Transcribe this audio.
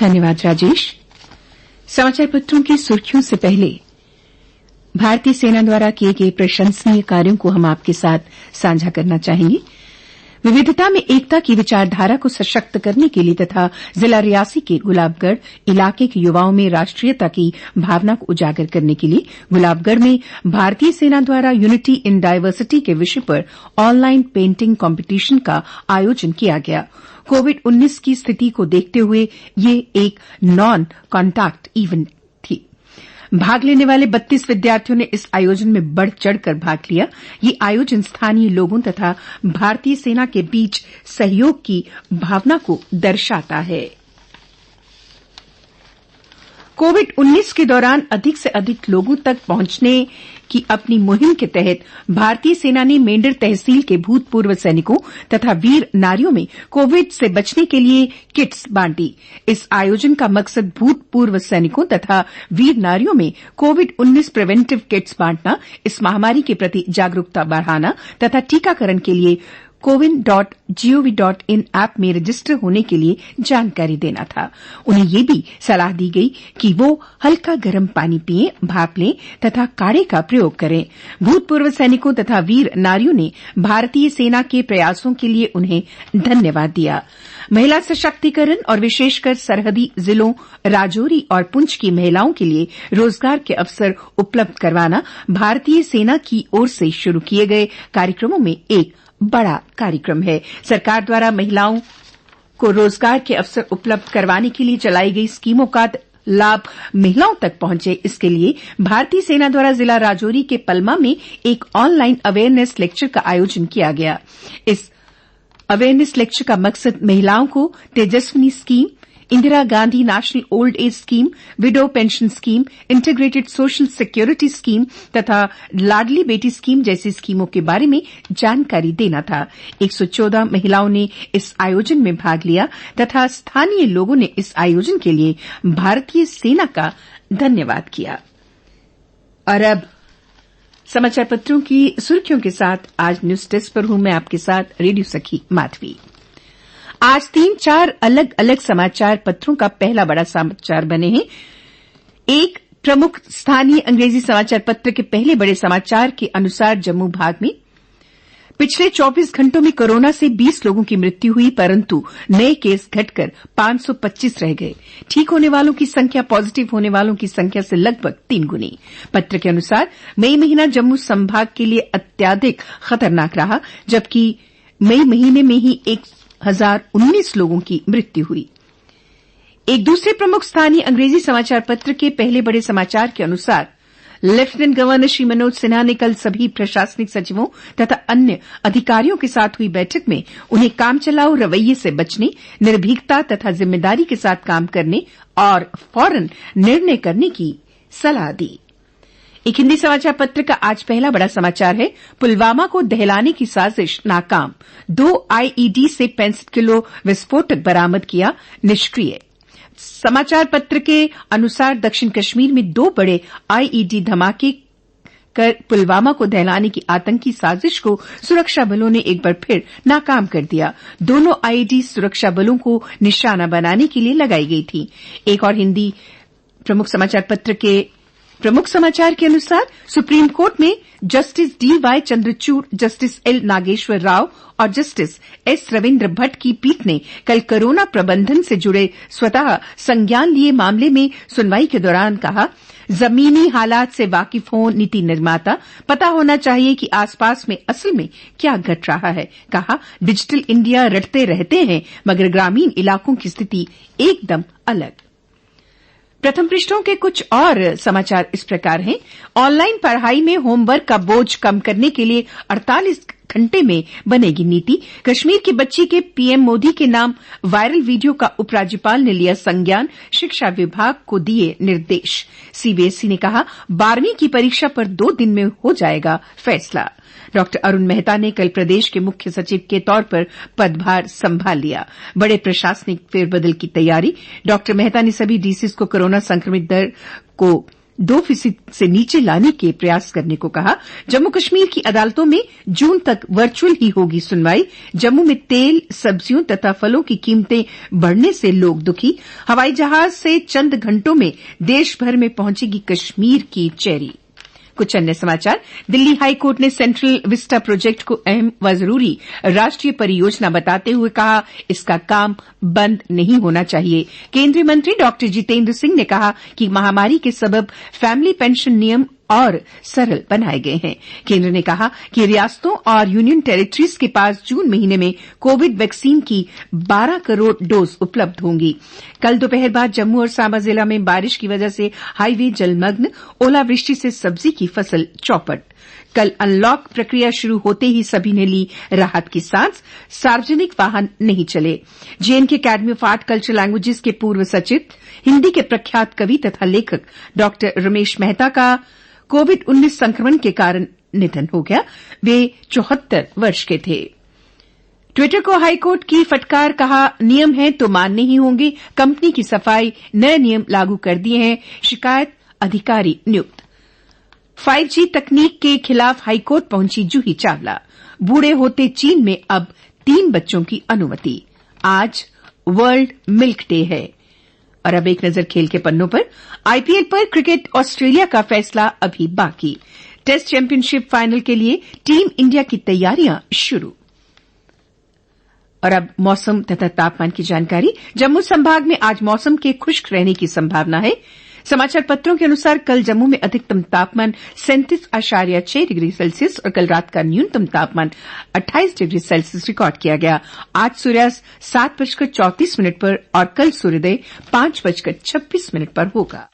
धन्यवाद राजेश। समाचार पत्रों की सुर्खियों से पहले भारतीय सेना द्वारा किए गए प्रशंसनीय कार्यों को हम आपके साथ साझा करना चाहेंगे। विविधता में एकता की विचारधारा को सशक्त करने के लिए तथा जिला रियासी के गुलाबगढ़ इलाके के युवाओं में राष्ट्रीयता की भावना को उजागर करने के लिए गुलाबगढ़ में भारतीय सेना द्वारा यूनिटी इन डायवर्सिटी के विषय पर ऑनलाइन पेंटिंग कॉम्पिटिशन का आयोजन किया गया। कोविड-19 की स्थिति को देखते हुए ये एक नॉन कॉन्टैक्ट इवेंट थी। भाग लेने वाले 32 विद्यार्थियों ने इस आयोजन में बढ़ चढ़कर भाग लिया। ये आयोजन स्थानीय लोगों तथा भारतीय सेना के बीच सहयोग की भावना को दर्शाता है। कोविड-19 के दौरान अधिक से अधिक लोगों तक पहुंचने की अपनी मुहिम के तहत भारतीय सेना ने मेंढर तहसील के भूतपूर्व सैनिकों तथा वीर नारियों में कोविड से बचने के लिए किट्स बांटी। इस आयोजन का मकसद भूतपूर्व सैनिकों तथा वीर नारियों में कोविड-19 प्रिवेंटिव किट्स बांटना, इस महामारी के प्रति जागरूकता बढ़ाना तथा टीकाकरण के लिए cowin.gov.in ऐप में रजिस्टर होने के लिए जानकारी देना था। उन्हें ये भी सलाह दी गई कि वो हल्का गर्म पानी पिएं, भाप लें तथा काढ़े का प्रयोग करें। भूतपूर्व सैनिकों तथा वीर नारियों ने भारतीय सेना के प्रयासों के लिए उन्हें धन्यवाद दिया। महिला सशक्तिकरण और विशेषकर सरहदी जिलों राजौरी और पुंछ की महिलाओं के लिए रोजगार के अवसर उपलब्ध करवाना भारतीय सेना की ओर से शुरू किए गए कार्यक्रमों में एक बड़ा कार्यक्रम है। सरकार द्वारा महिलाओं को रोजगार के अवसर उपलब्ध करवाने के लिए चलाई गई स्कीमों का लाभ महिलाओं तक पहुंचे, इसके लिए भारतीय सेना द्वारा जिला राजौरी के पलमा में एक ऑनलाइन अवेयरनेस लेक्चर का आयोजन किया गया। इस अवेयरनेस लेक्चर का मकसद महिलाओं को Tejaswini scheme, Indira Gandhi national old age scheme, window pension scheme, integrated social security scheme तथा लाडली बेटी स्कीम जैसी स्कीमों के बारे में जानकारी देना था। 114 महिलाओं ने इस आयोजन में भाग लिया तथा स्थानीय लोगों ने इस आयोजन के लिए भारतीय सेना का धन्यवाद किया। और अब समाचार पत्रों की सुर्खियों के साथ आज न्यूज डेस्क पर हूं मैं आपके साथ रेडियो सखी माधवी। आज 3-4 अलग अलग समाचार पत्रों का पहला बड़ा समाचार बने हैं। एक प्रमुख स्थानीय अंग्रेजी समाचार पत्र के पहले बड़े समाचार के अनुसार जम्मू भाग में पिछले 24 घंटों में कोरोना से 20 लोगों की मृत्यु हुई, परंतु नए केस घटकर 525 रह गए। ठीक होने वालों की संख्या पॉजिटिव होने वालों की संख्या से लगभग 3 गुनी। पत्र के अनुसार मई महीना जम्मू संभाग के लिए अत्याधिक खतरनाक रहा, जबकि मई महीने में ही 1019 लोगों की मृत्यु हुई। एक दूसरे प्रमुख स्थानीय अंग्रेजी समाचार पत्र के पहले बड़े समाचार के अनुसार लेफ्टिनेंट गवर्नर श्री मनोज सिन्हा ने कल सभी प्रशासनिक सचिवों तथा अन्य अधिकारियों के साथ हुई बैठक में उन्हें कामचलाऊ रवैये से बचने, निर्भीकता तथा जिम्मेदारी के साथ काम करने और फौरन निर्णय करने की सलाह दी। एक हिंदी समाचार पत्र का आज पहला बड़ा समाचार है, पुलवामा को दहलाने की साजिश नाकाम, 2 आईईडी से 65 किलो विस्फोटक बरामद किया, निष्क्रिय। समाचार पत्र के अनुसार दक्षिण कश्मीर में 2 बड़े आईईडी धमाके कर पुलवामा को दहलाने की आतंकी साजिश को सुरक्षा बलों ने एक बार फिर नाकाम कर दिया। दोनों आईईडी सुरक्षा बलों को निशाना बनाने के लिए लगाई गई थी। एक और हिंदी प्रमुख समाचार पत्र के प्रमुख समाचार के अनुसार सुप्रीम कोर्ट में justice D Y Chandrachud, justice L Nageswara Rao और जस्टिस एस रविन्द्र भट्ट की पीठ ने कल कोरोना प्रबंधन से जुड़े स्वतः संज्ञान लिए मामले में सुनवाई के दौरान कहा, जमीनी हालात से वाकिफ हों नीति निर्माता, पता होना चाहिए कि आसपास में असल में क्या घट रहा है। कहा, डिजिटल इंडिया रटते रहते हैं मगर ग्रामीण इलाकों की स्थिति एकदम अलग। प्रथम पृष्ठों के कुछ और समाचार इस प्रकार हैं। ऑनलाइन पढ़ाई में होमवर्क का बोझ कम करने के लिए 48 घंटे में बनेगी नीति। कश्मीर की बच्ची के पीएम मोदी के नाम वायरल वीडियो का उपराज्यपाल ने लिया संज्ञान, शिक्षा विभाग को दिए निर्देश। सीबीएसई ने कहा 12वीं की परीक्षा पर 2 दिन में हो जाएगा फैसला। डॉक्टर अरुण मेहता ने कल प्रदेश के मुख्य सचिव के तौर पर पदभार संभाल लिया। बड़े प्रशासनिक फेरबदल की तैयारी। डॉक्टर मेहता ने सभी डीसीज को कोरोना संक्रमित दर को 2% से नीचे लाने के प्रयास करने को कहा। जम्मू कश्मीर की अदालतों में जून तक वर्चुअल ही होगी सुनवाई। जम्मू में तेल, सब्जियों तथा फलों की कीमतें बढ़ने से लोग दुखी। हवाई जहाज से चंद घंटों में देश भर में पहुंचेगी कश्मीर की चेरी। कुछ अन्य समाचार। दिल्ली हाई कोर्ट ने सेंट्रल विस्टा प्रोजेक्ट को अहम व जरूरी राष्ट्रीय परियोजना बताते हुए कहा, इसका काम बंद नहीं होना चाहिए। केंद्रीय मंत्री डॉक्टर जितेंद्र सिंह ने कहा कि महामारी के सबब फैमिली पेंशन नियम और सरल बनाए गए हैं। केंद्र ने कहा कि रियासतों और यूनियन टेरिटरीज के पास जून महीने में कोविड वैक्सीन की 12 करोड़ डोज उपलब्ध होंगी। कल दोपहर बाद जम्मू और सांबा जिला में बारिश की वजह से हाईवे जलमग्न, ओलावृष्टि से सब्जी की फसल चौपट। कल अनलॉक प्रक्रिया शुरू होते ही सभी ने ली राहत की सांस। सार्वजनिक वाहन नहीं चले। JNK academy of art cultural languages के पूर्व सचिव, हिंदी के प्रख्यात कवि तथा लेखक डॉक्टर रमेश मेहता का कोविड-19 संक्रमण के कारण निधन हो गया। वे 74 वर्ष के थे। ट्विटर को हाईकोर्ट की फटकार, कहा नियम है तो मानने ही होंगे। कंपनी की सफाई, नए नियम लागू कर दिए हैं, शिकायत अधिकारी नियुक्त। 5G तकनीक के खिलाफ हाईकोर्ट पहुंची जूही चावला। बूढ़े होते चीन में अब 3 बच्चों की अनुमति। आज वर्ल्ड मिल्क डे है। और अब एक नजर खेल के पन्नों पर। आईपीएल पर क्रिकेट ऑस्ट्रेलिया का फैसला अभी बाकी। टेस्ट चैंपियनशिप फाइनल के लिए टीम इंडिया की तैयारियां शुरू। और अब मौसम तथा तापमान की जानकारी। जम्मू संभाग में आज मौसम के खुश्क रहने की संभावना है। समाचार पत्रों के अनुसार कल जम्मू में अधिकतम तापमान 37.6 डिग्री सेल्सियस और कल रात का न्यूनतम तापमान 28 डिग्री सेल्सियस रिकॉर्ड किया गया। आज सूर्यास्त 7:34 पर और कल सूर्योदय 5:26 पर होगा।